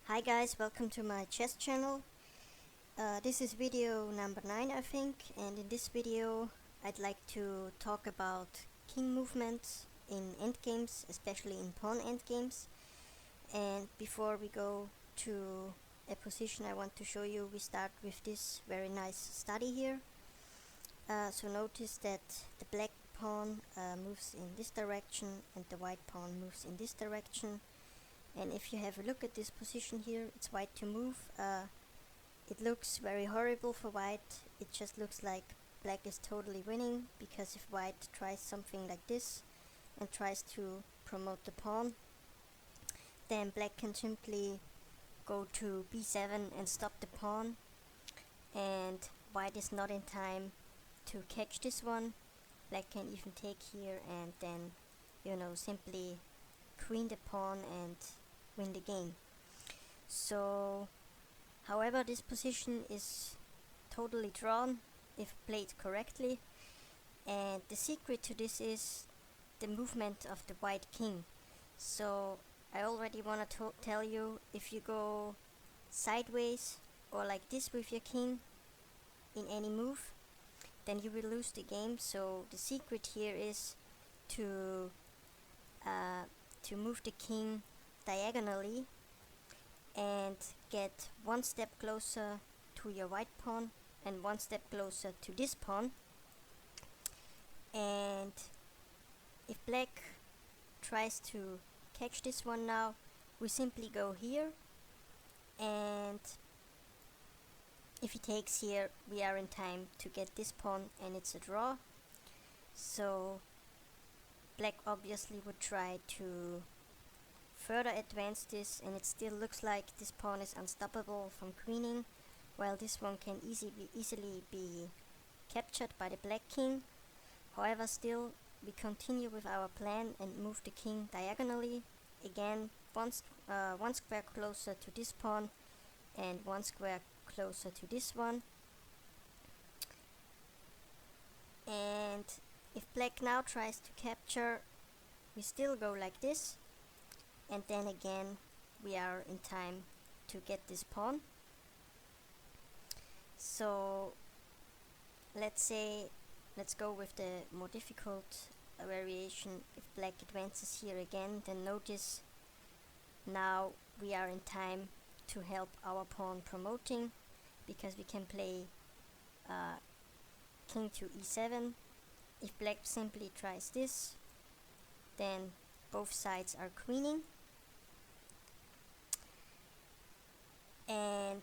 Hi guys, welcome to my chess channel. This is video number 9 I think, and in this video I'd like to talk about king movements in endgames, especially in pawn endgames. And before we go to a position I want to show you, we start with this very nice study here. So notice that the black pawn moves in this direction and the white pawn moves in this direction. And if you have a look at this position here, it's white to move. It looks very horrible for white. It just looks like black is totally winning, because if white tries something like this and tries to promote the pawn, then black can simply go to b7 and stop the pawn, and white is not in time to catch this one. Black can even take here and then, simply queen the pawn and win the game. So, however, this position is totally drawn if played correctly, and the secret to this is the movement of the white king. So I already want to tell you, if you go sideways or like this with your king in any move, then you will lose the game. So the secret here is to move the king diagonally and get one step closer to your white pawn and one step closer to this pawn. And if black tries to catch this one now, we simply go here, and if he takes here, we are in time to get this pawn and it's a draw. So black obviously would try to further advance this, and it still looks like this pawn is unstoppable from queening, while this one can easily be captured by the black king. However, still we continue with our plan and move the king diagonally. Again, one square closer to this pawn and one square closer to this one. And if black now tries to capture, we still go like this, and then again we are in time to get this pawn. So let's go with the more difficult variation. If black advances here again, then notice now we are in time to help our pawn promoting, because we can play king to e7. If black simply tries this, then both sides are queening. And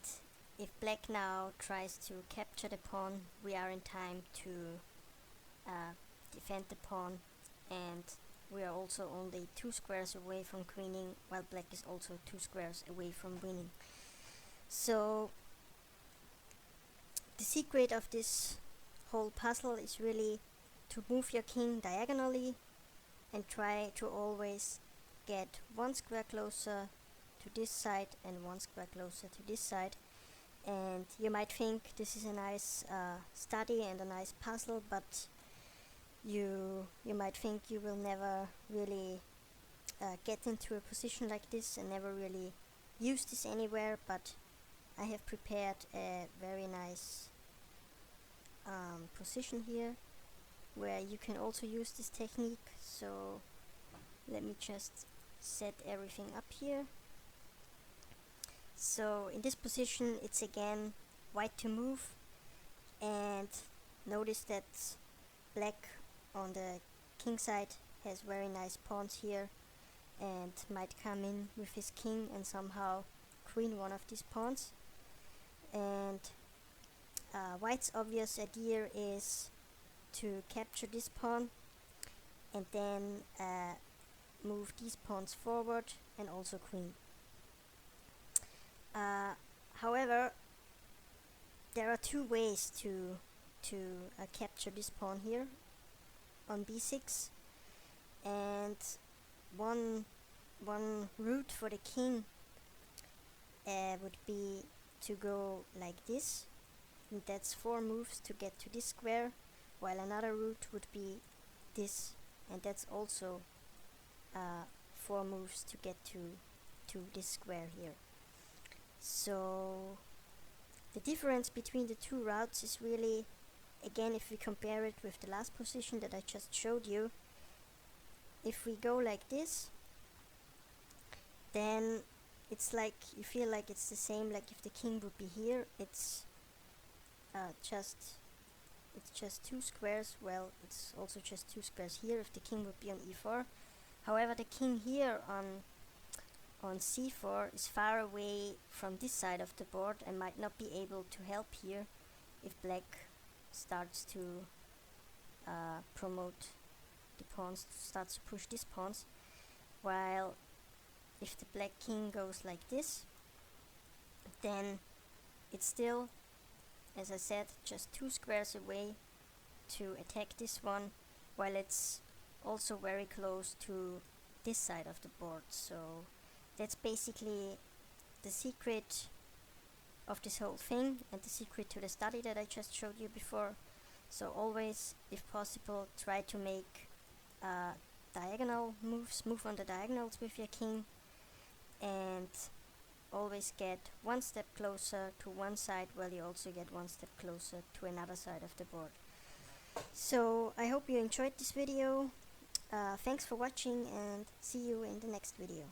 if black now tries to capture the pawn, we are in time to defend the pawn, and we are also only 2 squares away from queening, while black is also 2 squares away from winning. So the secret of this whole puzzle is really to move your king diagonally and try to always get 1 square closer to this side and 1 square closer to this side. And you might think this is a nice study and a nice puzzle, but you might think you will never really get into a position like this and never really use this anywhere. But I have prepared a very nice position here where you can also use this technique. So let me just set everything up here. So in this position, it's again white to move, and notice that black on the king side has very nice pawns here and might come in with his king and somehow queen one of these pawns. And white's obvious idea is to capture this pawn and then move these pawns forward and also queen. However, there are 2 ways to capture this pawn here on b6, and one route for the king would be to go like this, and that's 4 moves to get to this square, while another route would be this, and that's also 4 moves to get to this square here. So the difference between the two routes is really, again, if we compare it with the last position that I just showed you, if we go like this, then it's like you feel like it's the same. Like if the king would be here, it's just two squares. Well, it's also just two squares here if the king would be on e4. However, the king here on c4 is far away from this side of the board and might not be able to help here if black starts to promote the pawns, starts to push these pawns, while if the black king goes like this, then it's still, as I said, just two squares away to attack this one, while it's also very close to this side of the board. So that's basically the secret of this whole thing and the secret to the study that I just showed you before. So always, if possible, try to make diagonal moves, move on the diagonals with your king, and always get one step closer to one side while you also get one step closer to another side of the board. So I hope you enjoyed this video. Thanks for watching and see you in the next video.